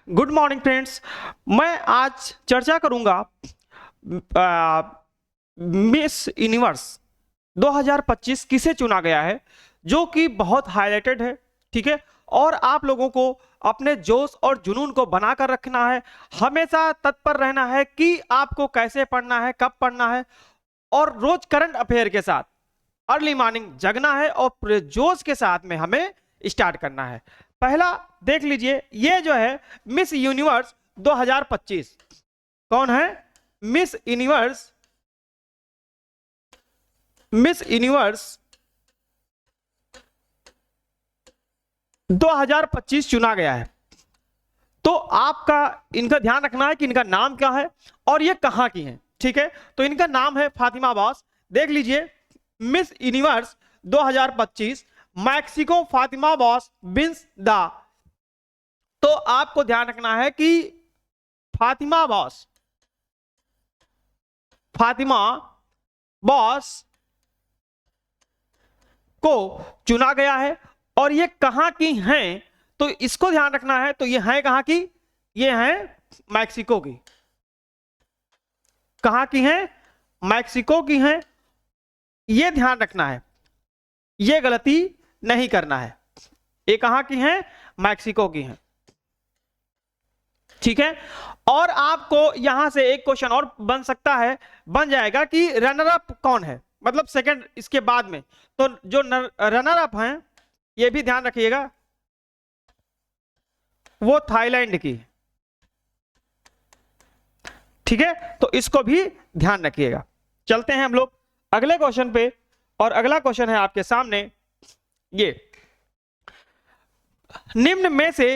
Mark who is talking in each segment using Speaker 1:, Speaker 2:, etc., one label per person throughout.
Speaker 1: Good morning friends. मैं आज चर्चा करूंगा मिस यूनिवर्स 2025 किसे चुना गया है, जो कि बहुत हाईलाइटेड है। ठीक है, और आप लोगों को अपने जोश और जुनून को बनाकर रखना है, हमेशा तत्पर रहना है कि आपको कैसे पढ़ना है, कब पढ़ना है, और रोज करंट अफेयर के साथ अर्ली मॉर्निंग जगना है और पूरे जोश के साथ में हमें स्टार्ट करना है। पहला देख लीजिए, ये जो है मिस यूनिवर्स 2025 कौन है? मिस यूनिवर्स 2025 चुना गया है। तो आपका इनका ध्यान रखना है कि इनका नाम क्या है और ये कहां की हैं। ठीक है, तो इनका नाम है फातिमा अब्बास। देख लीजिए, miss universe 2025 Mexico Fatima Abbas beans दा। तो आपको ध्यान रखना है कि फातिमा अब्बास को चुना गया है और ये कहां की हैं, तो इसको ध्यान रखना है। तो ये हैं कहां की? ये हैं मैक्सिको की। कहां की हैं? मैक्सिको की हैं। ये ध्यान रखना है, ये गलती नहीं करना है। ये कहां की हैं? मैक्सिको की हैं। ठीक है, और आपको यहां से एक क्वेश्चन और बन सकता है, बन जाएगा कि रनर अप कौन है, मतलब सेकंड इसके बाद में। तो जो रनर अप हैं, ये भी ध्यान रखिएगा, वो थाईलैंड की। ठीक है, तो इसको भी ध्यान रखिएगा। चलते हैं हम लोग अगले क्वेश्चन पे, और अगला क्वेश्चन है आपके सामने ये, निम्न में से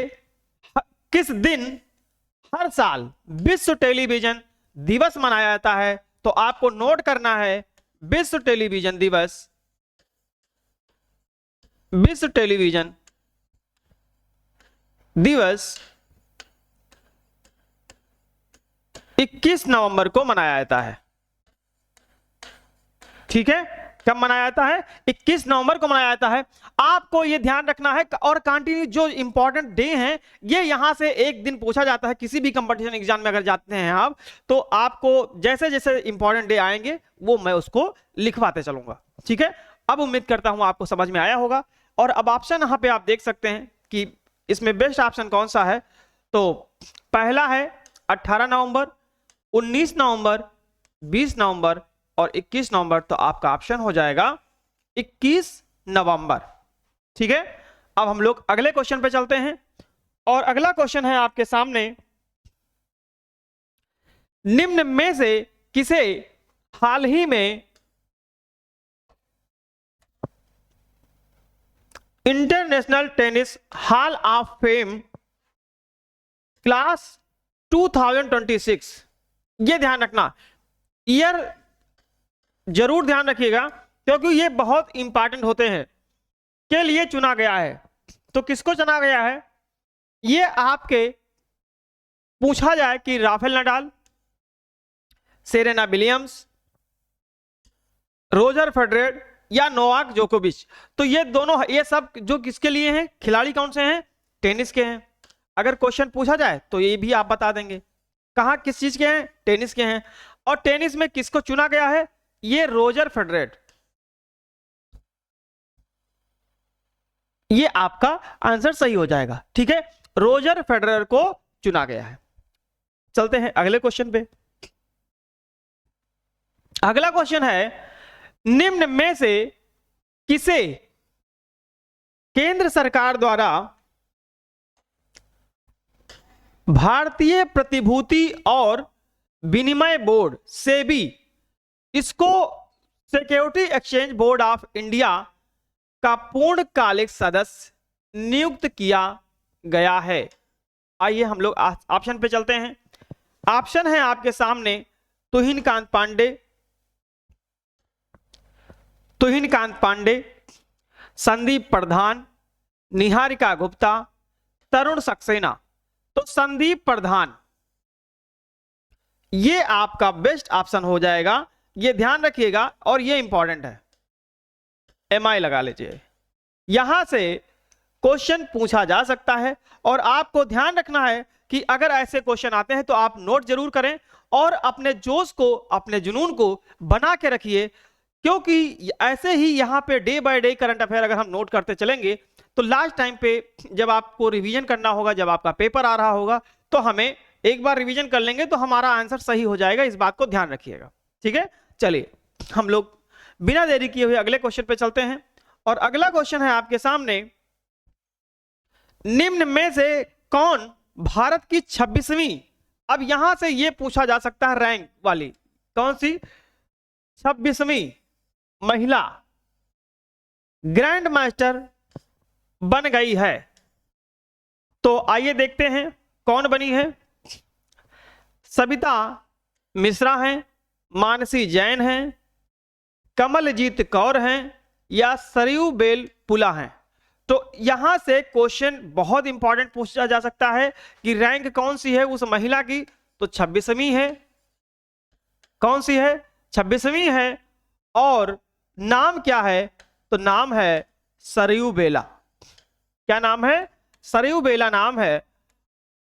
Speaker 1: किस दिन हर साल विश्व टेलीविजन दिवस मनाया जाता है? तो आपको नोट करना है, विश्व टेलीविजन दिवस, विश्व टेलीविजन दिवस 21 नवंबर को मनाया जाता है। ठीक है, कब मनाया जाता है? 21 नवंबर को मनाया जाता है। आपको यह ध्यान रखना है, और कंटिन्यू जो इंपॉर्टेंट डे हैं, ये यहां से एक दिन पूछा जाता है। किसी भी कंपटीशन एग्जाम में अगर जाते हैं आप, तो आपको जैसे जैसे इंपॉर्टेंट डे आएंगे वो मैं उसको लिखवाते चलूंगा। ठीक है, अब उम्मीद करता हूं आपको समझ में आया होगा। और अब ऑप्शन यहां पे आप देख सकते हैं कि इसमें बेस्ट ऑप्शन कौन सा है। तो पहला है 18 नवंबर, 19 नवंबर, 20 नवंबर और 21 नवंबर। तो आपका ऑप्शन हो जाएगा 21 नवंबर। ठीक है, अब हम लोग अगले क्वेश्चन पे चलते हैं, और अगला क्वेश्चन है आपके सामने, निम्न में से किसे हाल ही में international tennis hall of fame class 2026, ये ध्यान रखना, ईयर जरूर ध्यान रखिएगा, क्योंकि ये बहुत इंपॉर्टेंट होते हैं, के लिए चुना गया है। तो किसको चुना गया है? ये आपके पूछा जाए कि Rafael Nadal, Serena Williams, Roger Federer या नोवाक जोकोविच। तो ये दोनों, ये सब जो किसके लिए हैं, खिलाड़ी कौन से हैं? टेनिस के हैं। अगर क्वेश्चन पूछा जाए तो ये भी आप बता देंगे। कहां, किस चीज के हैं? टेनिस के हैं। और टेनिस में किसको चुना गया है? ये रोजर फेडरर। ये आपका आंसर सही हो जाएगा। ठीक है, रोजर फेडरर को चुना गया है। चलते हैं अगले क्वेश्चन पे। अगला क्वेश्चन है, निम्न में से किसे केंद्र सरकार द्वारा भारतीय प्रतिभूति और विनिमय बोर्ड सेबी, इसको security exchange board of India का पूर्णकालिक सदस्य नियुक्त किया गया है? आइए हम लोग ऑप्शन पे चलते हैं। ऑप्शन है आपके सामने, तुहिनकांत पांडे, संदीप प्रधान, निहारिका गुप्ता, तरुण सक्सेना। तो संदीप प्रधान ये आपका बेस्ट ऑप्शन हो जाएगा, ये ध्यान रखिएगा, और ये इंपॉर्टेंट है, MI लगा लीजिए। यहां से क्वेश्चन पूछा जा सकता है। और आपको ध्यान रखना है कि अगर ऐसे क्वेश्चन आते हैं तो आप नोट जरूर करें और अपने जोश को, अपने जुनून को बना के रखिए, क्योंकि ऐसे ही यहाँ पे day by day current affair अगर हम नोट करते चलेंगे तो लास्ट टाइम पे जब आपको रिवीजन करना होगा, जब आपका पेपर आ रहा होगा, तो हमें एक बार रिवीजन कर लेंगे तो हमारा आंसर सही हो जाएगा। इस बात को ध्यान रखिएगा, ठीक है। चलिए हम लोग बिना देरी किए हुए अगले क्वेश्चन पे चलते हैं। और अगला क्वेश्चन है आपके सामने, निम्न में से कौन भारत की 26वीं, अब यहां से यह पूछा जा सकता है रैंक वाली, कौन सी 26वीं महिला ग्रैंड मास्टर बन गई है। तो आइए देखते हैं कौन बनी है। सविता मिश्रा हैं, मानसी जैन हैं, कमलजीत कौर हैं या सरयू बेल पुला हैं। तो यहां से क्वेश्चन बहुत इंपॉर्टेंट पूछा जा सकता है कि रैंक कौन सी है उस महिला की, तो 26वीं है। कौन सी है? 26वीं है। और नाम क्या है? तो नाम है सरयू बेला। क्या नाम है? सरयू बेला नाम है।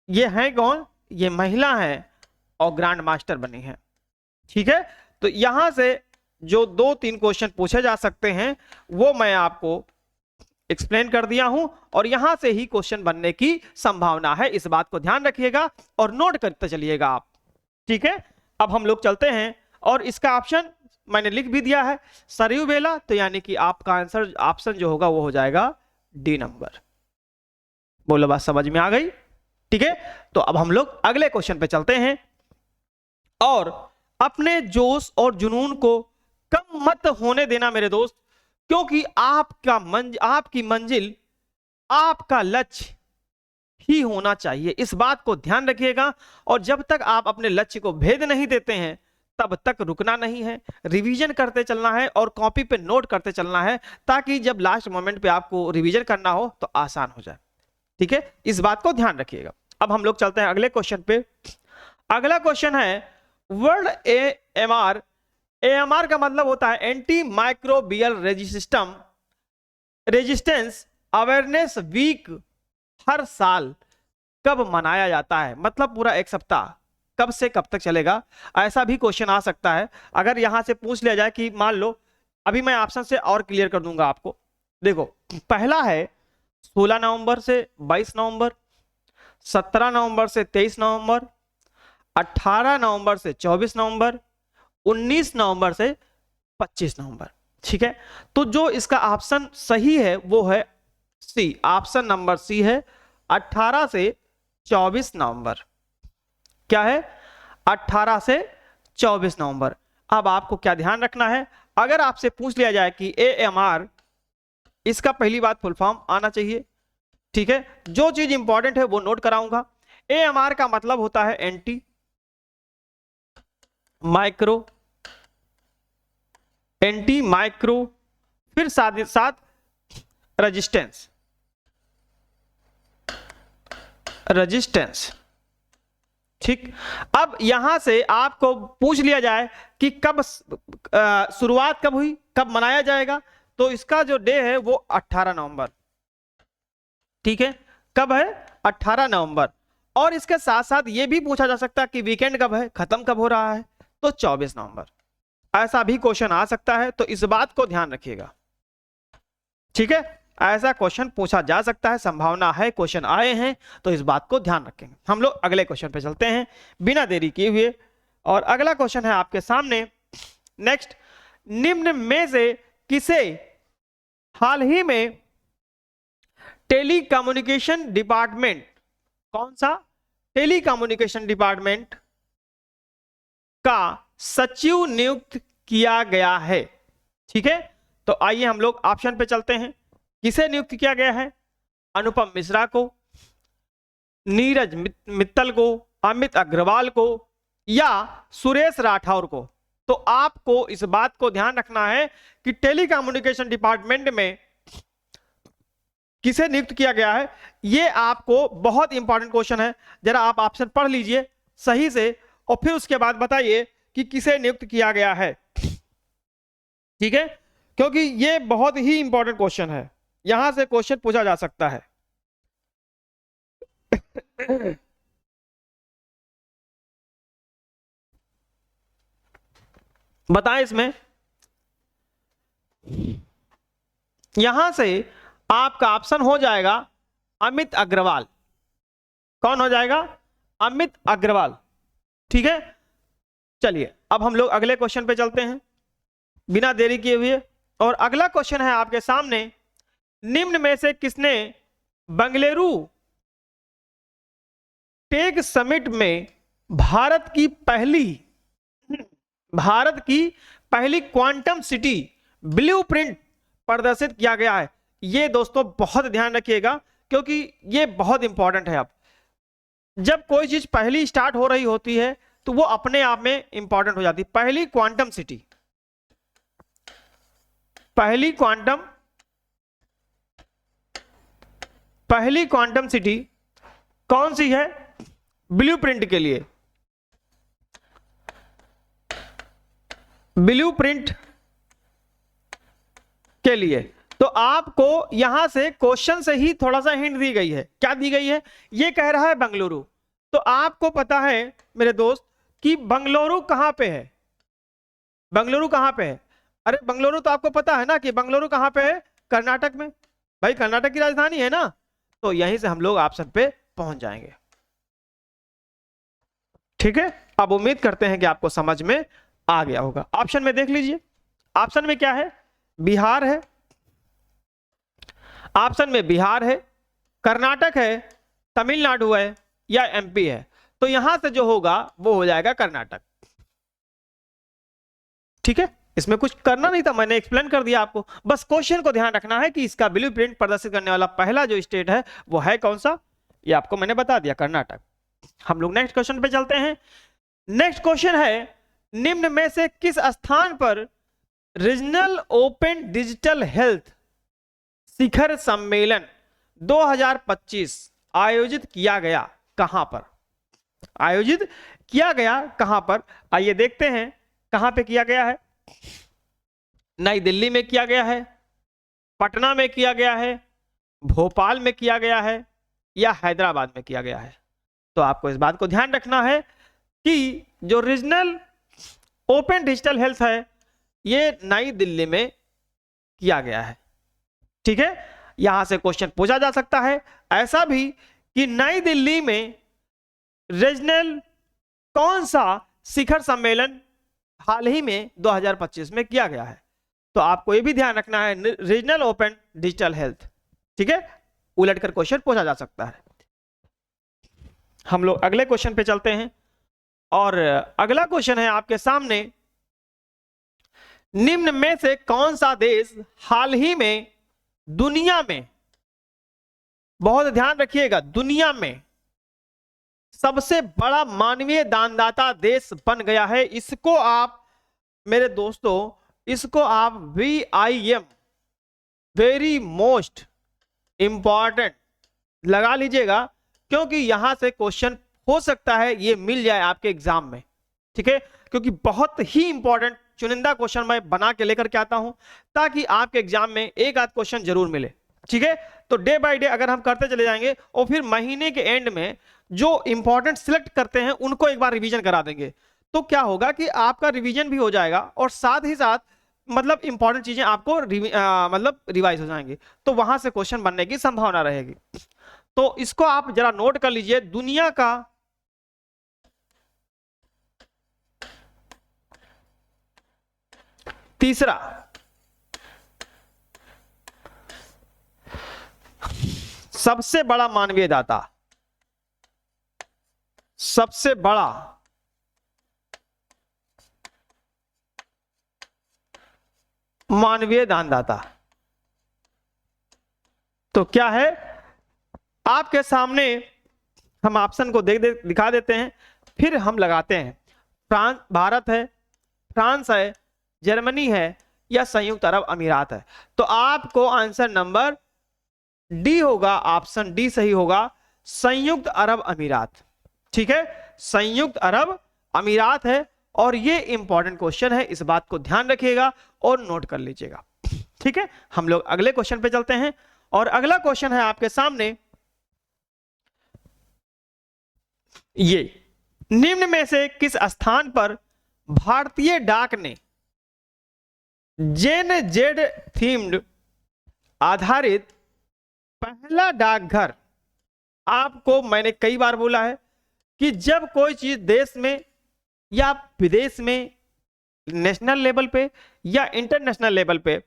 Speaker 1: ये है कौन? ये महिला है और ग्रैंड मास्टर बनी है, ठीक है। तो यहां से जो 2-3 क्वेश्चन पूछे जा सकते हैं वो मैं आपको एक्सप्लेन कर दिया हूं और यहां से ही क्वेश्चन बनने की संभावना है। इस बात को ध्यान रखिएगा और नोट करते चलिएगा आप, ठीक है। अब हम लोग चलते हैं और इसका ऑप्शन मैंने लिख भी दिया है, सरयू बेला। तो यानी कि आपका आंसर ऑप्शन जो होगा वो हो जाएगा डी नंबर। बोलो बात समझ में आ गई? ठीक है। तो अब हम लोग अगले क्वेश्चन पे चलते हैं और अपने जोश और जुनून को कम मत होने देना मेरे दोस्त, क्योंकि आपकी मंजिल, आपका लक्ष्य ही होना चाहिए। इस बात को ध्यान रखिएगा और जब तक आप अपने लक्ष्य को भेद नहीं देते हैं तब तक रुकना नहीं है, रिवीजन करते चलना है और कॉपी पे नोट करते चलना है, ताकि जब लास्ट मोमेंट पे आपको रिवीजन करना हो तो आसान हो जाए, ठीक है। इस बात को ध्यान रखिएगा। अब हम लोग चलते हैं अगले क्वेश्चन पे। अगला क्वेश्चन है वर्ल्ड AMR। AMR का मतलब होता है antimicrobial resistance awareness week हर साल कब मनाया जाता है? मतलब पूरा एक सप्ताह, कब से कब तक चलेगा? ऐसा भी क्वेश्चन आ सकता है। अगर यहां से पूछ लिया जाए कि मान लो, अभी मैं ऑप्शन से और क्लियर कर दूंगा आपको। देखो, पहला है 16 नवंबर से 22 नवंबर, 17 नवंबर से 23 नवंबर, 18 नवंबर से 24 नवंबर, 19 नवंबर से 25 नवंबर, ठीक है। तो जो इसका ऑप्शन सही है वो है सी, ऑप्शन नंबर सी है, 18 से 24 नवंबर। क्या है? 18 से 24 नवंबर। अब आपको क्या ध्यान रखना है, अगर आपसे पूछ लिया जाए कि AMR, इसका पहली बात फुल फॉर्म आना चाहिए, ठीक है। जो चीज इंपॉर्टेंट है वो नोट कराऊंगा। AMR का मतलब होता है एंटी माइक्रो, फिर साथ ही साथ रेजिस्टेंस, ठीक। अब यहां से आपको पूछ लिया जाए कि कब शुरुआत कब हुई, कब मनाया जाएगा, तो इसका जो डे है वो 18 नवंबर, ठीक है। कब है? 18 नवंबर। और इसके साथ साथ ये भी पूछा जा सकता है कि वीकेंड कब है, खत्म कब हो रहा है, तो 24 नवंबर। ऐसा भी क्वेश्चन आ सकता है, तो इस बात को ध्यान रखिएगा, ठीक है। ऐसा क्वेश्चन पूछा जा सकता है, संभावना है, क्वेश्चन आए हैं, तो इस बात को ध्यान रखेंगे। हम लोग अगले क्वेश्चन पे चलते हैं बिना देरी किए हुए। और अगला क्वेश्चन है आपके सामने नेक्स्ट, निम्न में से किसे हाल ही में टेलीकम्युनिकेशन डिपार्टमेंट, कौन सा? टेलीकम्युनिकेशन डिपार्टमेंट का सचिव नियुक्त किया गया है, ठीक है। तो आइए हम लोग ऑप्शन पे चलते हैं। किसे नियुक्त किया गया है? अनुपम मिश्रा को, नीरज मित्तल को, अमित अग्रवाल को या सुरेश राठौर को? तो आपको इस बात को ध्यान रखना है कि टेलीकम्युनिकेशन डिपार्टमेंट में किसे नियुक्त किया गया है। यह आपको बहुत इंपॉर्टेंट क्वेश्चन है, जरा आप ऑप्शन पढ़ लीजिए सही से और फिर उसके बाद बताइए कि किसे नियुक्त किया गया है, ठीक है, क्योंकि यह बहुत ही इंपॉर्टेंट क्वेश्चन है। यहां से क्वेश्चन पूछा जा सकता है। बताएं इसमें, यहां से आपका ऑप्शन हो जाएगा अमित अग्रवाल। कौन हो जाएगा? अमित अग्रवाल। ठीक है, चलिए अब हम लोग अगले क्वेश्चन पे चलते हैं बिना देरी किए हुए। और अगला क्वेश्चन है आपके सामने, निम्न में से किसने बेंगलुरु टेक समिट में भारत की पहली क्वांटम सिटी ब्लूप्रिंट प्रदर्शित किया गया है? ये दोस्तों बहुत ध्यान रखिएगा क्योंकि ये बहुत इंपॉर्टेंट है। अब जब कोई चीज पहली स्टार्ट हो रही होती है तो वो अपने आप में इंपॉर्टेंट हो जाती है। पहली क्वांटम सिटी कौन सी है? ब्लूप्रिंट के लिए, ब्लूप्रिंट के लिए। तो आपको यहां से क्वेश्चन से ही थोड़ा सा हिंट दी गई है। क्या दी गई है? ये कह रहा है बेंगलुरु। तो आपको पता है मेरे दोस्त कि बेंगलुरु कहां पे है? बेंगलुरु कहां पे है? अरे बेंगलुरु तो आपको पता है ना कि बेंगलुरु कहां पे है? कर्नाटक में। भाई कर्नाटक की राजधानी है ना, तो यहीं से हम लोग ऑप्शन पे पहुंच जाएंगे। ठीक है, अब उम्मीद करते हैं कि आपको समझ में आ गया होगा। ऑप्शन में देख लीजिए, ऑप्शन में क्या है? बिहार है, ऑप्शन में बिहार है, कर्नाटक है, तमिलनाडु है या एमपी है। तो यहां से जो होगा वो हो जाएगा कर्नाटक। ठीक है, इसमें कुछ करना नहीं था, मैंने एक्सप्लेन कर दिया आपको। बस क्वेश्चन को ध्यान रखना है कि इसका ब्लूप्रिंट प्रदर्शित करने वाला पहला जो स्टेट है वो है कौन सा, ये आपको मैंने बता दिया, कर्नाटक। हम लोग नेक्स्ट क्वेश्चन पे चलते हैं। नेक्स्ट क्वेश्चन है, निम्न में से किस स्थान पर रीजनल ओपन डिजिटल हेल्थ शिखर सम्मेलन 2025 आयोजित किया गया? कहां पर आयोजित किया गया? कहां पर? आइए देखते हैं कहां पे किया गया है। नई दिल्ली में किया गया है, पटना में किया गया है, भोपाल में किया गया है या हैदराबाद में किया गया है? तो आपको इस बात को ध्यान रखना है कि जो रीजनल ओपन डिजिटल हेल्थ है ये नई दिल्ली में किया गया है। ठीक है, यहां से क्वेश्चन पूछा जा सकता है ऐसा भी कि नई दिल्ली में रीजनल कौन सा शिखर सम्मेलन हाल ही में 2025 में किया गया है? तो आपको यह भी ध्यान रखना है, रीजनल ओपन डिजिटल हेल्थ। ठीक है, उलटकर क्वेश्चन पूछा जा सकता है। हम लोग अगले क्वेश्चन पे चलते हैं और अगला क्वेश्चन है आपके सामने, निम्न में से कौन सा देश हाल ही में दुनिया में, बहुत ध्यान रखिएगा, दुनिया में सबसे बड़ा मानवीय दानदाता देश बन गया है? इसको आप मेरे दोस्तों, इसको आप VIM वेरी मोस्ट इंपॉर्टेंट लगा लीजिएगा क्योंकि यहां से क्वेश्चन हो सकता है ये मिल जाए आपके एग्जाम में। ठीक है, क्योंकि बहुत ही इंपॉर्टेंट चुनिंदा क्वेश्चन मैं बना के लेकर के आता हूं ताकि आपके एग्जाम में एक आध क्वेश्चन जरूर मिले। ठीक है, तो डे बाय डे अगर हम करते चले जाएंगे और फिर महीने के एंड में जो इंपॉर्टेंट सिलेक्ट करते हैं उनको एक बार रिवीजन करा देंगे, तो क्या होगा कि आपका रिवीजन भी हो जाएगा और साथ ही साथ मतलब इंपॉर्टेंट चीजें आपको मतलब रिवाइज हो जाएंगी, तो वहां से क्वेश्चन बनने की संभावना रहेगी। तो इसको आप जरा नोट कर लीजिए, दुनिया का तीसरा सबसे बड़ा मानवीय दाता, सबसे बड़ा मानवीय दानदाता तो क्या है? आपके सामने हम ऑप्शन को दिखा देते हैं, फिर हम लगाते हैं। भारत है, फ्रांस है, जर्मनी है या संयुक्त अरब अमीरात है? तो आपको आंसर नंबर डी होगा, ऑप्शन डी सही होगा, संयुक्त अरब अमीरात। ठीक है, संयुक्त अरब अमीरात है और ये इंपॉर्टेंट क्वेश्चन है, इस बात को ध्यान रखिएगा और नोट कर लीजिएगा। ठीक है, हम लोग अगले क्वेश्चन पे चलते हैं और अगला क्वेश्चन है आपके सामने ये, निम्न में से किस स्थान पर भारतीय डाक ने जेन जेड थीम्ड आधारित पहला डाकघर, आपको मैंने कई बार बोला है कि जब कोई चीज देश में या विदेश में नेशनल लेवल पे या इंटरनेशनल लेवल पे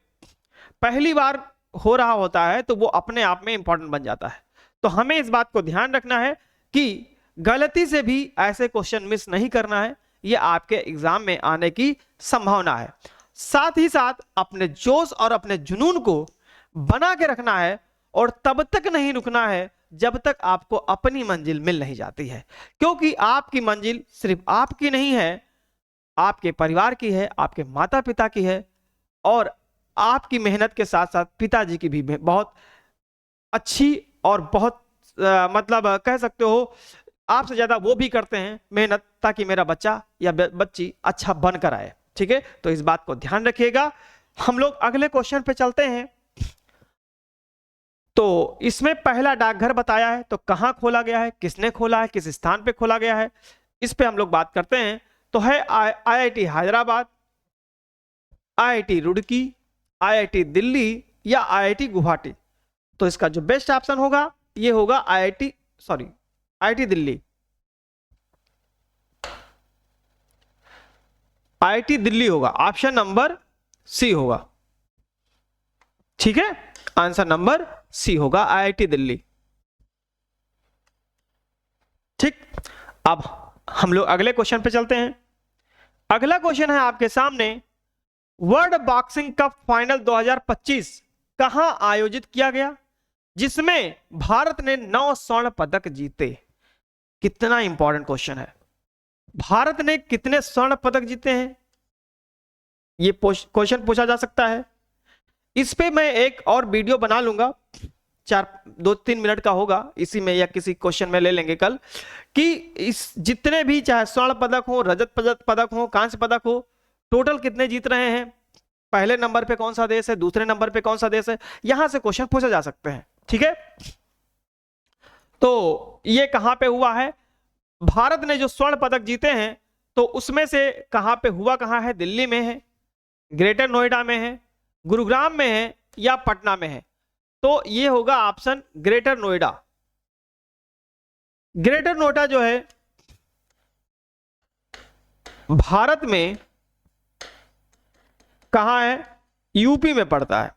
Speaker 1: पहली बार हो रहा होता है तो वो अपने आप में इंपॉर्टेंट बन जाता है। तो हमें इस बात को ध्यान रखना है कि गलती से भी ऐसे क्वेश्चन मिस नहीं करना है, ये आपके एग्जाम में आने की संभावना है। साथ ही साथ अपने जोश और अपने जुनून को बना के रखना है और तब तक नहीं रुकना है जब तक आपको अपनी मंजिल मिल नहीं जाती है, क्योंकि आपकी मंजिल सिर्फ आपकी नहीं है, आपके परिवार की है, आपके माता पिता की है और आपकी मेहनत के साथ साथ पिताजी की भी बहुत अच्छी और बहुत मतलब कह सकते हो आपसे ज्यादा वो भी करते हैं मेहनत ताकि मेरा बच्चा या बच्ची अच्छा बनकर आए। ठीक है, तो इस बात को ध्यान रखिएगा। हम लोग अगले क्वेश्चन पे चलते हैं। तो इसमें पहला डाकघर बताया है, तो कहां खोला गया है, किसने खोला है, किस स्थान पे खोला गया है, इस पे हम लोग बात करते हैं। तो है IIT Hyderabad, IIT Roorkee, IIT Delhi या आईआईटी गुवाहाटी। तो इसका जो बेस्ट ऑप्शन होगा ये होगा आईआईटी दिल्ली। आईआईटी दिल्ली होगा, ऑप्शन नंबर सी होगा। ठीक है, आंसर नंबर सी होगा आईआईटी दिल्ली। ठीक, अब हम लोग अगले क्वेश्चन पे चलते हैं। अगला क्वेश्चन है आपके सामने, वर्ल्ड बॉक्सिंग कप फाइनल 2025 कहां आयोजित किया गया जिसमें भारत ने 9 स्वर्ण पदक जीते। कितना इंपॉर्टेंट क्वेश्चन है, भारत ने कितने स्वर्ण पदक जीते हैं ये क्वेश्चन पूछा जा सकता है। इस पे मैं एक और वीडियो बना लूंगा, 2-3 मिनट का होगा, इसी में या किसी क्वेश्चन में ले लेंगे कल, कि इस जितने भी चाहे स्वर्ण पदक हो, रजत पदक हो, कांस्य पदक हो, टोटल कितने जीत रहे हैं, पहले नंबर पे कौन सा देश है, दूसरे नंबर पे कौन सा देश है, यहां से क्वेश्चन पूछे जा सकते हैं। ठीक है, तो ये कहां पे हुआ है, भारत ने जो स्वर्ण पदक जीते हैं तो उसमें से कहां पे हुआ, कहां है, दिल्ली में है, ग्रेटर नोएडा में है, गुरुग्राम में है या पटना में है। तो ये होगा option greater Noida. Greater Noida जो है भारत में कहां है, यूपी में पड़ता है।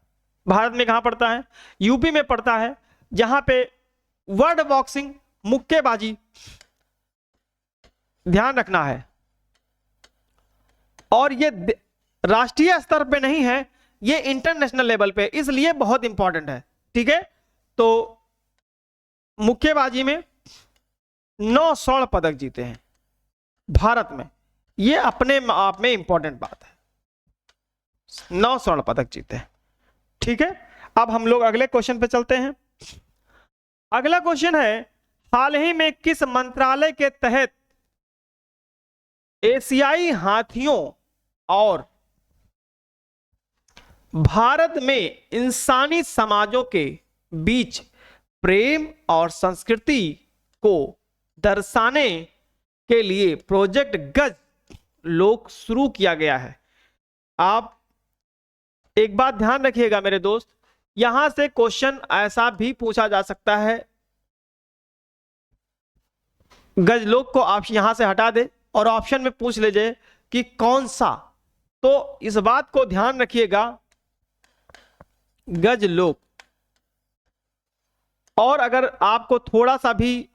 Speaker 1: भारत में कहां पड़ता है, यूपी में पड़ता है, जहां पे वर्ल्ड बॉक्सिंग मुक्केबाजी, ध्यान रखना है, और ये राष्ट्रीय स्तर पे नहीं है, ये इंटरनेशनल लेवल पे, इसलिए बहुत इंपॉर्टेंट है। ठीक है, तो मुक्केबाजी में 9 स्वर्ण पदक जीते हैं भारत में, ये अपने आप में इंपॉर्टेंट बात है, 9 स्वर्ण पदक जीते हैं। ठीक है, अब हम लोग अगले क्वेश्चन पे चलते हैं। अगला क्वेश्चन है, हाल ही में किस मंत्रालय के तहत एशियाई हाथियों और भारत में इंसानी समाजों के बीच प्रेम और संस्कृति को दर्शाने के लिए प्रोजेक्ट गज लोक शुरू किया गया है। आप एक बात ध्यान रखिएगा मेरे दोस्त, यहां से क्वेश्चन ऐसा भी पूछा जा सकता है, गजलोक को आप यहां से हटा दे और ऑप्शन में पूछ लीजिए कि कौन सा। तो इस बात को ध्यान रखिएगा, गजलोक। और अगर आपको थोड़ा सा भी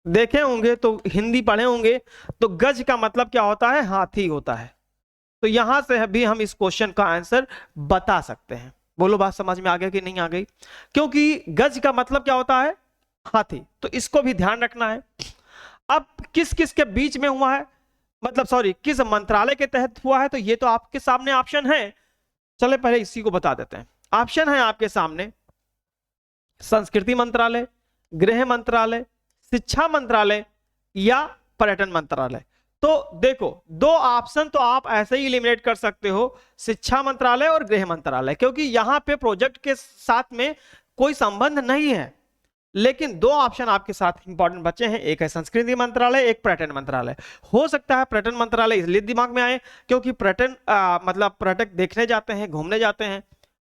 Speaker 1: देखे होंगे तो हिंदी पढ़े होंगे तो गज का मतलब क्या होता है, हाथी होता है। तो यहां से भी हम इस क्वेश्चन का आंसर बता सकते हैं। बोलो बात समझ में आ गया कि नहीं आ गई, क्योंकि गज का मतलब क्या होता है, हाथी। तो इसको भी ध्यान रखना है। अब किस किस के बीच में हुआ है, मतलब किस मंत्रालय के तहत हुआ है, तो ये तो आपके सामने ऑप्शन है। चले पहले इसी को बता देते हैं। ऑप्शन है आपके सामने संस्कृति मंत्रालय, गृह मंत्रालय, शिक्षा मंत्रालय या पर्यटन मंत्रालय। तो देखो, दो ऑप्शन तो आप ऐसे ही एलिमिनेट कर सकते हो, शिक्षा मंत्रालय और गृह मंत्रालय, क्योंकि यहां पे प्रोजेक्ट के साथ में कोई संबंध नहीं है। लेकिन दो ऑप्शन आपके साथ इंपॉर्टेंट बचे हैं, एक है संस्कृति मंत्रालय, एक पर्यटन मंत्रालय। हो सकता है पर्यटन मंत्रालय इसलिए दिमाग में आए क्योंकि पर्यटन मतलब पर्यटक देखने जाते हैं, घूमने जाते हैं,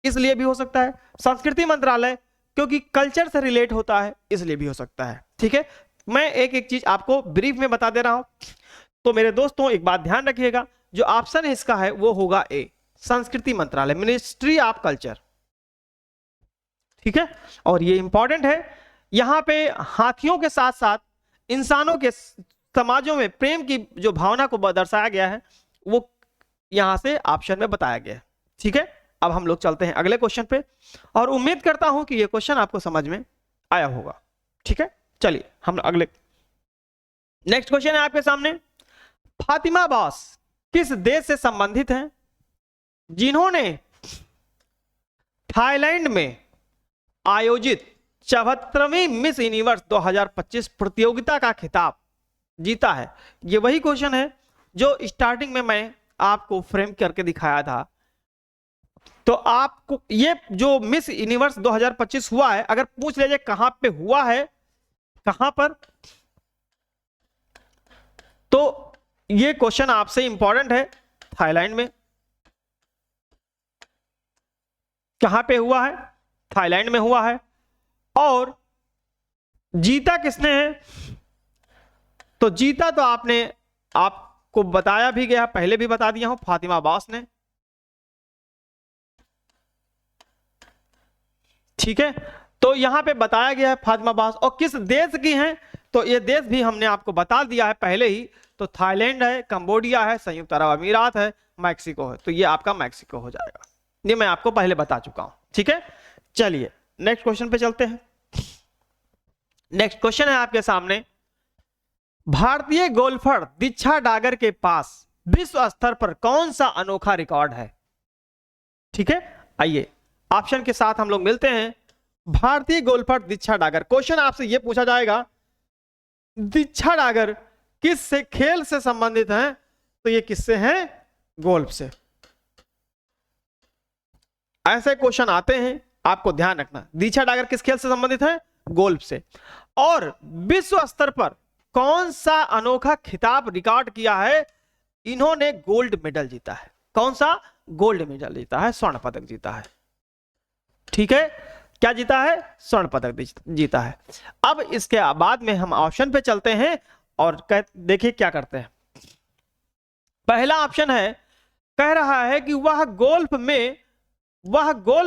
Speaker 1: इसलिए भी हो सकता है। संस्कृति मंत्रालय क्योंकि कल्चर से रिलेट होता है, इसलिए भी हो सकता है। ठीक है, मैं एक एक चीज आपको ब्रीफ में बता दे रहा हूं। तो मेरे दोस्तों एक बात ध्यान रखिएगा, जो ऑप्शन है इसका है वो होगा ए, संस्कृति मंत्रालय, मिनिस्ट्री ऑफ कल्चर। ठीक है, और ये इंपॉर्टेंट है। यहां पे हाथियों के साथ साथ इंसानों के समाजों में प्रेम की जो भावना को दर्शाया गया है वो यहां से ऑप्शन में बताया गया है। ठीक है, अब हम लोग चलते हैं अगले क्वेश्चन पे, और उम्मीद करता हूं कि ये क्वेश्चन आपको समझ में आया होगा। ठीक है, चलिए हम अगले नेक्स्ट क्वेश्चन है आपके सामने। फातिमा बास किस देश से संबंधित हैं जिन्होंने थाईलैंड में आयोजित 74वीं मिस यूनिवर्स 2025 प्रतियोगिता का खिताब जीता है? ये वही क्वेश्चन है जो स्टार्टिंग में मैं आपको फ्रेम करके दिखाया था। तो आपको ये जो मिस यूनिवर्स 2025 हुआ है, अगर पूछ लीजिए कहां पे हुआ है, कहां पर, तो ये क्वेश्चन आपसे इंपॉर्टेंट है। थाईलैंड में। कहां पे हुआ है? थाईलैंड में हुआ है। और जीता किसने है? तो जीता तो आपको बताया भी गया, पहले भी बता दिया हूं, फातिमा बास ने। ठीक है, तो यहां पे बताया गया है फातिमा बास, और किस देश की हैं तो ये देश भी हमने आपको बता दिया है पहले ही। तो थाईलैंड है, कंबोडिया है, संयुक्त अरब अमीरात है, मैक्सिको है। तो ये आपका मैक्सिको हो जाएगा, ये मैं आपको पहले बता चुका हूं। ठीक है, चलिए नेक्स्ट क्वेश्चन पे चलते हैं। नेक्स्ट क्वेश्चन है आपके सामने, भारतीय गोल्फर दीक्षा डागर के पास विश्व स्तर पर कौन सा अनोखा रिकॉर्ड है? ठीक है, आइए ऑप्शन के साथ हम लोग मिलते हैं। भारतीय गोल्फर दीक्षा डागर, क्वेश्चन आपसे यह पूछा जाएगा दीक्षा डागर किस से खेल से संबंधित हैं? तो ये किससे हैं? गोल्फ से। ऐसे क्वेश्चन आते हैं, आपको ध्यान रखना। दीक्षा डागर किस खेल से संबंधित है? गोल्फ से। और विश्व स्तर पर कौन सा अनोखा खिताब रिकॉर्ड किया है? इन्होंने गोल्ड मेडल जीता है। कौन सा? गोल्ड मेडल जीता है, स्वर्ण पदक जीता है। ठीक है, क्या जीता है? स्वर्ण पदक जीता है। अब इसके बाद में हम ऑप्शन पे चलते हैं और देखिए क्या करते हैं। पहला ऑप्शन है, कह रहा है कि वह गोल्फ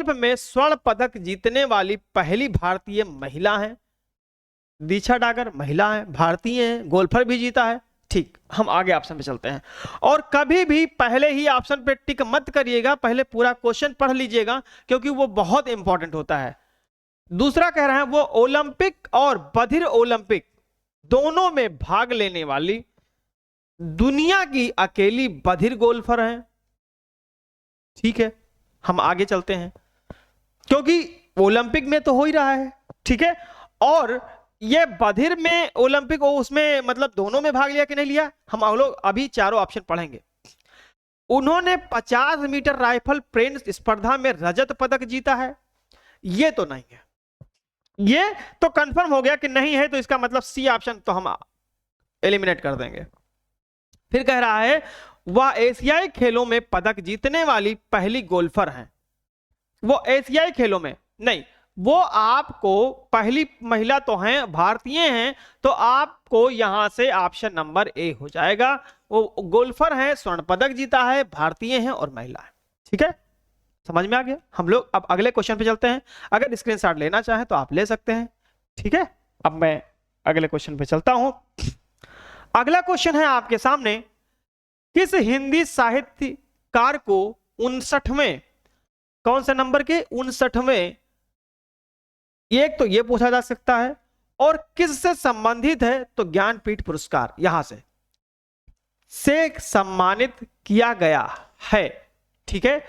Speaker 1: में स्वर्ण पदक जीतने वाली पहली भारतीय महिला है। दीक्षा डागर महिला है, भारतीय है, गोल्फर भी जीता है। ठीक, हम आगे ऑप्शन पे चलते हैं। और कभी भी पहले ही ऑप्शन पे टिक मत करिएगा, पहले पूरा क्वेश्चन पढ़ लीजिएगा क्योंकि वो बहुत इंपॉर्टेंट होता है। दूसरा कह रहे हैं वो ओलंपिक और बधिर ओलंपिक दोनों में भाग लेने वाली दुनिया की अकेली बधिर गोल्फर है। ठीक है, हम आगे चलते हैं क्योंकि ओलंपिक में तो हो ही रहा है। ठीक है, और ये बधिर में ओलंपिक उसमें मतलब दोनों में भाग लिया कि नहीं लिया, हम लोग अभी चारों ऑप्शन पढ़ेंगे। उन्होंने 50 मीटर राइफल प्रेम स्पर्धा में रजत पदक जीता है, ये तो नहीं है। ये तो कंफर्म हो गया कि नहीं है, तो इसका मतलब सी ऑप्शन तो हम एलिमिनेट कर देंगे। फिर कह रहा है वह एशियाई खेलों में पदक जीतने वाली पहली गोल्फर हैं। वो एशियाई खेलों में नहीं, वो आपको पहली महिला तो हैं, भारतीय हैं, तो आपको यहां से ऑप्शन नंबर ए हो जाएगा। वो गोल्फर हैं, स्वर्ण पदक जीता है, भारतीय हैं और महिला है। ठीक है, समझ में आ गया। हम लोग अब अगले क्वेश्चन पे चलते हैं। अगर स्क्रीनशॉट लेना चाहें तो आप ले सकते हैं। ठीक है, अब मैं अगले क्वेश्चन पे चलता हूं। अगला क्वेश्चन है आपके सामने, किस हिंदी साहित्यकार को 59वें, कौन से नंबर के? 59वें, एक तो ये पूछा जा सकता है, और किससे संबंधित है? तो ज्ञानपीठ पुरस्कार यहां से सम्मानित किया गया है। ठीक है,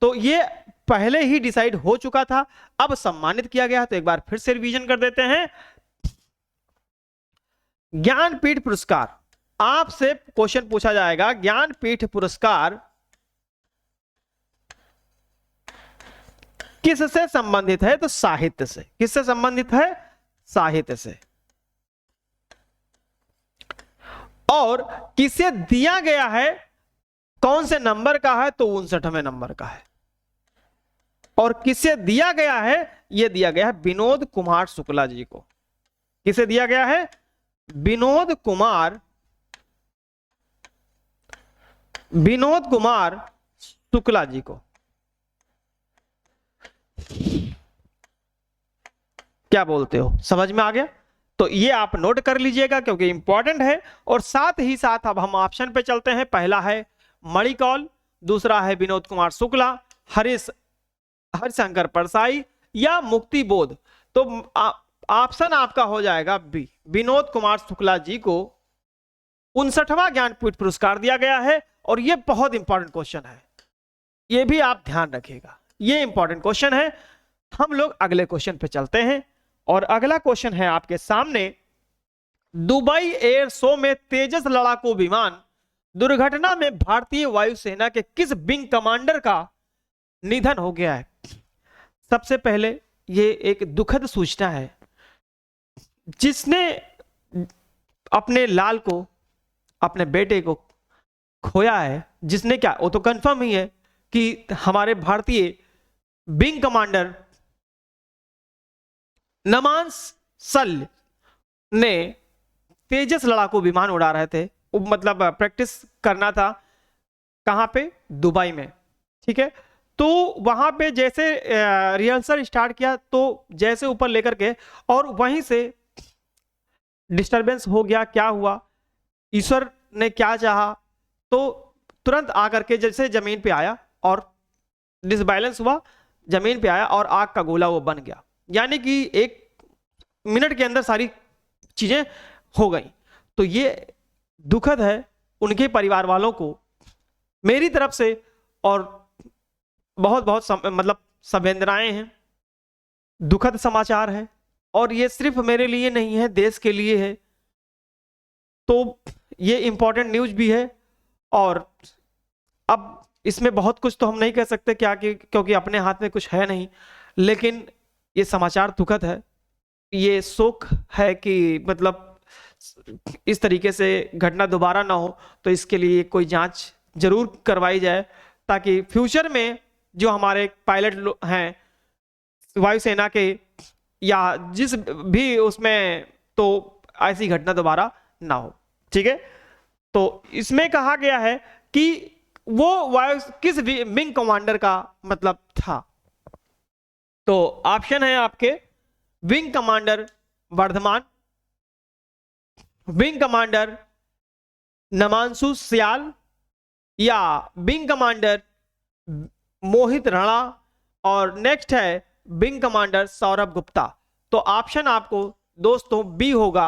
Speaker 1: तो ये पहले ही डिसाइड हो चुका था, अब सम्मानित किया गया, तो एक बार फिर से रिवीजन कर देते हैं। ज्ञानपीठ पुरस्कार आपसे क्वेश्चन पूछा जाएगा ज्ञानपीठ पुरस्कार किससे संबंधित है? तो साहित्य से। किससे संबंधित है? साहित्य से। और किसे दिया गया है? कौन से नंबर का है? तो 59वें नंबर का है। और किसे दिया गया है? यह दिया गया है विनोद कुमार शुक्ला जी को। किसे दिया गया है? विनोद कुमार शुक्ला जी को। क्या बोलते हो? समझ में आ गया? तो ये आप नोट कर लीजिएगा क्योंकि इंपॉर्टेंट है। और साथ ही साथ अब हम ऑप्शन पे चलते हैं। पहला है मणिकौल, दूसरा है विनोद कुमार शुक्ला, हरिशंकर परसाई या मुक्ति बोध। तो ऑप्शन आपका हो जाएगा बी, विनोद कुमार शुक्ला जी को 59वां ज्ञानपीठ पुरस्कार दिया गया है। और यह बहुत इंपॉर्टेंट क्वेश्चन है, यह भी आप ध्यान रखिएगा, यह इंपॉर्टेंट क्वेश्चन है। हम लोग अगले क्वेश्चन पे चलते हैं और अगला क्वेश्चन है आपके सामने। दुबई एयर शो में तेजस लड़ाकू विमान दुर्घटना में भारतीय वायुसेना के किस विंग कमांडर का निधन हो गया है? सबसे पहले ये एक दुखद सूचना है। जिसने अपने लाल को, अपने बेटे को खोया है, जिसने क्या, वो तो कंफर्म ही है कि हमारे भारतीय विंग कमांडर नमांस सल ने तेजस लड़ाकू विमान उड़ा रहे थे। मतलब प्रैक्टिस करना था। कहां पे? दुबई में। ठीक है। तो वहां पे जैसे रिहर्सल स्टार्ट किया तो जैसे ऊपर लेकर के, और वहीं से डिस्टरबेंस हो गया। क्या हुआ? ईश्वर ने क्या चाहा, तो तुरंत आकर के जैसे जमीन पे आया और डिसबैलेंस हुआ, जमीन पे आया और आग का गोला वो बन गया। यानी कि 1 मिनट के अंदर सारी चीजें हो गई। तो ये दुखद है उनके परिवार वालों को मेरी तरफ से, और बहुत बहुत मतलब संवेदनाएं हैं। दुखद समाचार है और ये सिर्फ मेरे लिए नहीं है, देश के लिए है। तो ये इंपॉर्टेंट न्यूज भी है। और अब इसमें बहुत कुछ तो हम नहीं कह सकते क्या, क्योंकि अपने हाथ में कुछ है नहीं। लेकिन ये समाचार दुखद है, ये शोक है कि मतलब इस तरीके से घटना दोबारा ना हो। तो इसके लिए कोई जांच जरूर करवाई जाए ताकि फ्यूचर में जो हमारे पायलट हैं वायुसेना के या जिस भी उसमें, तो ऐसी घटना दोबारा ना हो। ठीक है। तो इसमें कहा गया है कि वो किस विंग कमांडर का मतलब था। तो ऑप्शन है आपके wing commander Varthaman, wing commander Namansh Syal या विंग कमांडर मोहित राणा, और नेक्स्ट है विंग कमांडर सौरभ गुप्ता। तो ऑप्शन आपको दोस्तों बी होगा,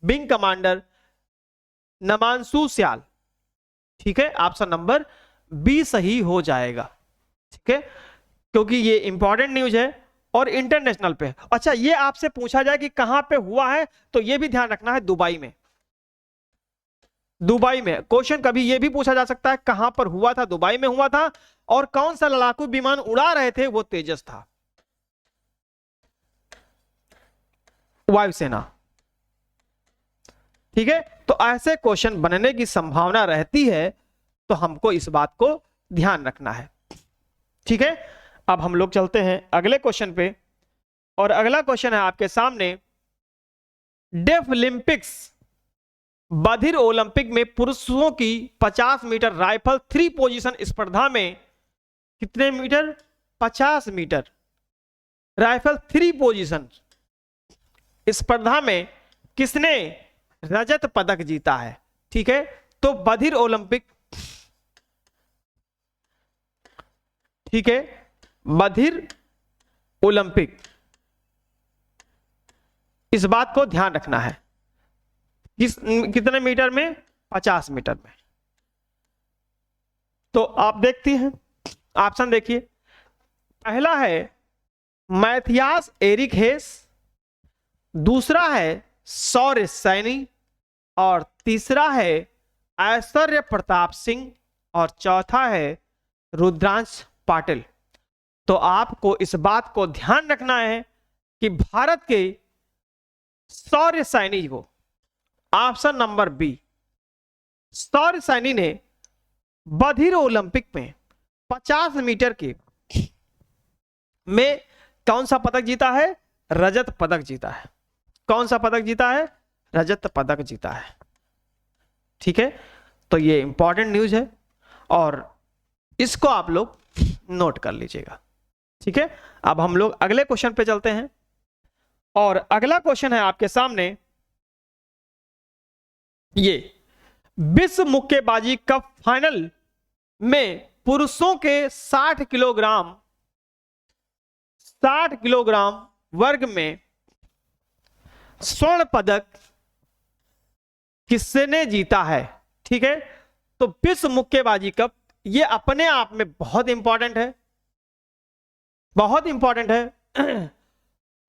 Speaker 1: विंग कमांडर नमांशु सियाल। ठीक है, ऑप्शन नंबर बी सही हो जाएगा। ठीक है, क्योंकि ये इंपॉर्टेंट न्यूज है और इंटरनेशनल पे। अच्छा, ये आपसे पूछा जाए कि कहां पे हुआ है, तो ये भी ध्यान रखना है, दुबई में। दुबई में क्वेश्चन कभी ये भी पूछा जा सकता है कहां पर हुआ था? दुबई में हुआ था। और कौन सा लड़ाकू विमान उड़ा रहे थे? वो तेजस था, वायुसेना। ठीक है, तो ऐसे क्वेश्चन बनने की संभावना रहती है, तो हमको इस बात को ध्यान रखना है। ठीक है, अब हम लोग चलते हैं अगले क्वेश्चन पे। और अगला क्वेश्चन है आपके सामने, डेफ ओलंपिक्स बधिर ओलंपिक में पुरुषों की 50 मीटर राइफल 3 पोजीशन स्पर्धा में कितने मीटर? 50 मीटर राइफल 3 पोजीशन स्पर्धा में किसने रजत पदक जीता है? ठीक है, तो बधिर ओलंपिक, ठीक है, बधिर ओलंपिक, इस बात को ध्यान रखना है। कितने मीटर में? 50 मीटर में। तो आप देखती हैं, ऑप्शन देखिए। पहला है मैथियास एरिक हेस, दूसरा है सौर्य सैनी, और तीसरा है ऐश्वर्य प्रताप सिंह और चौथा है रुद्रांश पाटिल। तो आपको इस बात को ध्यान रखना है कि भारत के शौर्य सैनिक को, ऑप्शन नंबर बी, शौर्य सैनिक ने बधिर ओलंपिक में 50 मीटर के में कौन सा पदक जीता है? रजत पदक जीता है। कौन सा पदक जीता है? रजत पदक जीता है। ठीक है, तो ये इंपॉर्टेंट न्यूज है और इसको आप लोग नोट कर लीजिएगा। ठीक है, अब हम लोग अगले क्वेश्चन पे चलते हैं और अगला क्वेश्चन है आपके सामने ये, विश्व मुक्केबाजी कप फाइनल में पुरुषों के 60 किलोग्राम वर्ग में स्वर्ण पदक किसने जीता है? ठीक है, तो विश्व मुक्केबाजी कप ये अपने आप में बहुत इंपॉर्टेंट है, बहुत इंपॉर्टेंट है।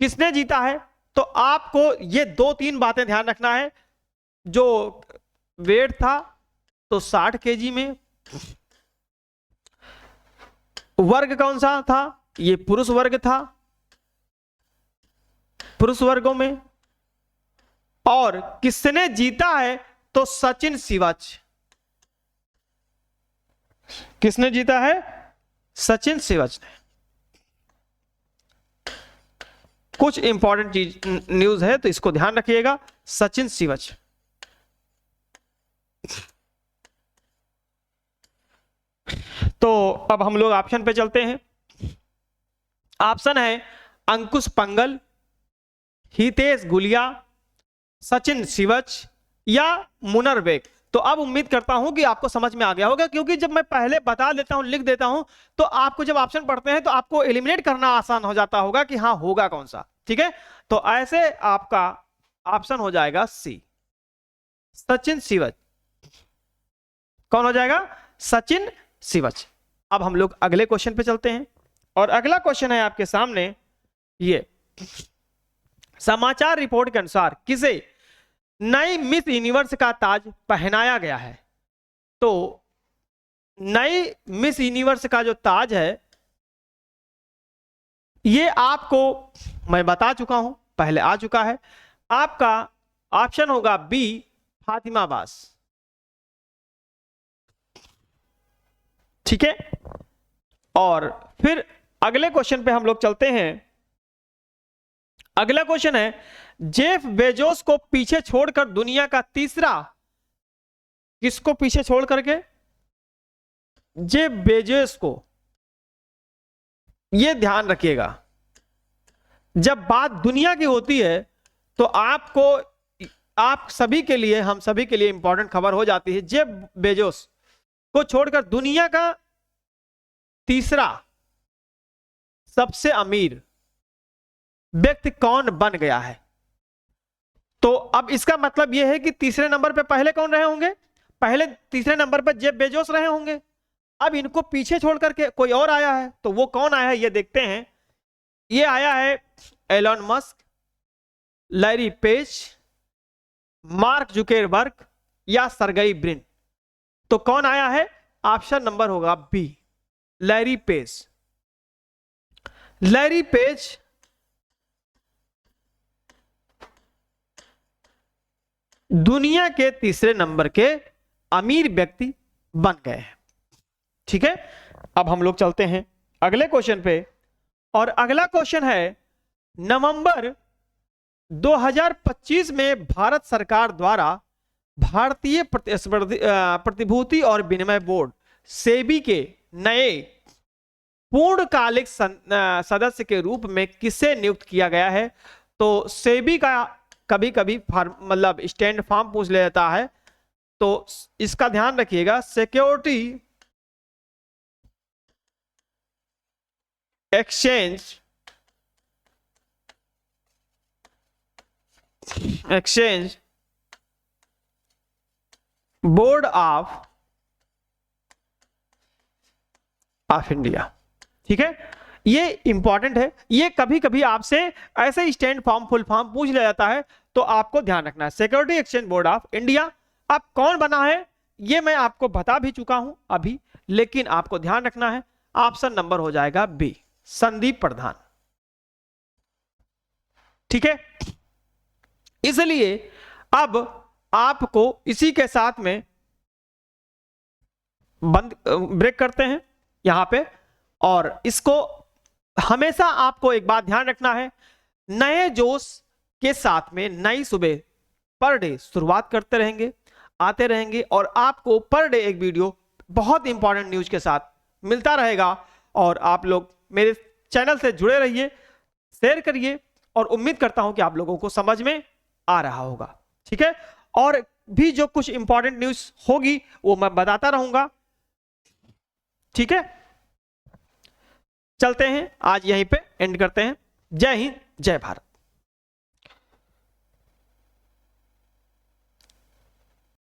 Speaker 1: किसने जीता है? तो आपको ये 2-3 बातें ध्यान रखना है। जो वेट था तो 60 केजी में, वर्ग कौन सा था? ये पुरुष वर्ग था, पुरुष वर्गों में। और किसने जीता है? तो सचिन शिवच। किसने जीता है? सचिन शिवच ने। कुछ इंपॉर्टेंट चीज न्यूज है तो इसको ध्यान रखिएगा। सचिन शिवच। तो अब हम लोग ऑप्शन पे चलते हैं। ऑप्शन है अंकुश पंगल, हितेश गुलिया, सचिन शिवच या मुनर बेग। तो अब उम्मीद करता हूं कि आपको समझ में आ गया होगा, क्योंकि जब मैं पहले बता देता हूं, लिख देता हूं, तो आपको जब ऑप्शन पढ़ते हैं तो आपको एलिमिनेट करना आसान हो जाता होगा कि हाँ होगा कौन सा। ठीक है, तो ऐसे आपका ऑप्शन हो जाएगा सी, सचिन शिवच। कौन हो जाएगा? सचिन शिवच। अब हम लोग अगले क्वेश्चन पे चलते हैं और अगला क्वेश्चन है आपके सामने ये, समाचार रिपोर्ट के अनुसार किसे नई मिस यूनिवर्स का ताज पहनाया गया है? तो नई मिस यूनिवर्स का जो ताज है ये आपको मैं बता चुका हूं, पहले आ चुका है। आपका ऑप्शन होगा बी, फातिमा अब्बास। ठीक है, और फिर अगले क्वेश्चन पे हम लोग चलते हैं। अगला क्वेश्चन है, जेफ बेजोस को पीछे छोड़कर दुनिया का तीसरा, किसको पीछे छोड़ करके? जेफ बेजोस को। यह ध्यान रखिएगा, जब बात दुनिया की होती है तो आपको, आप सभी के लिए, हम सभी के लिए इंपॉर्टेंट खबर हो जाती है। जेफ बेजोस को छोड़कर दुनिया का तीसरा सबसे अमीर व्यक्ति कौन बन गया है? तो अब इसका मतलब यह है कि तीसरे नंबर पे पहले कौन रहे होंगे? पहले तीसरे नंबर पे जेफ बेजोस रहे होंगे। अब इनको पीछे छोड़ करके कोई और आया है, तो वो कौन आया है ये देखते हैं। ये आया है Elon Musk, Larry Page, Mark Zuckerberg या सर्गेई ब्रिन। तो कौन आया है? ऑप्शन नंबर होगा B, Larry Page. Larry Page दुनिया के तीसरे नंबर के अमीर व्यक्ति बन गए हैं। ठीक है, अब हम लोग चलते हैं अगले क्वेश्चन पे और अगला क्वेश्चन है, नवंबर 2025 में भारत सरकार द्वारा भारतीय प्रतिभूति और विनिमय बोर्ड सेबी के नए पूर्णकालिक सदस्य के रूप में किसे नियुक्त किया गया है? तो सेबी का कभी कभी मतलब स्टैंड फॉर्म पूछ लेता है, तो इसका ध्यान रखिएगा। Security exchange board of India. ठीक है, ये इंपॉर्टेंट है। ये कभी कभी आपसे ऐसे स्टैंड फॉर्म, फुल फॉर्म पूछ लिया जाता है, तो आपको ध्यान रखना है। Security exchange board of India अब कौन बना है ये मैं आपको बता भी चुका हूं अभी, लेकिन आपको ध्यान रखना है ऑप्शन नंबर हो जाएगा बी, संदीप प्रधान। ठीक है, इसलिए अब आपको इसी के साथ में बंद ब्रेक करते हैं यहां पे। और इसको हमेशा आपको एक बात ध्यान रखना है, नए जोश के साथ में नई सुबह पर डे शुरुआत करते रहेंगे, आते रहेंगे, और आपको पर डे एक वीडियो बहुत इंपॉर्टेंट न्यूज के साथ मिलता रहेगा। और आप लोग मेरे चैनल से जुड़े रहिए, शेयर करिए, और उम्मीद करता हूं कि आप लोगों को समझ में आ रहा होगा। ठीक है, और भी जो कुछ इंपॉर्टेंट न्यूज होगी वो मैं बताता रहूंगा। ठीक है, चलते हैं, आज यहीं पे एंड करते हैं। जय हिंद, जय भारत।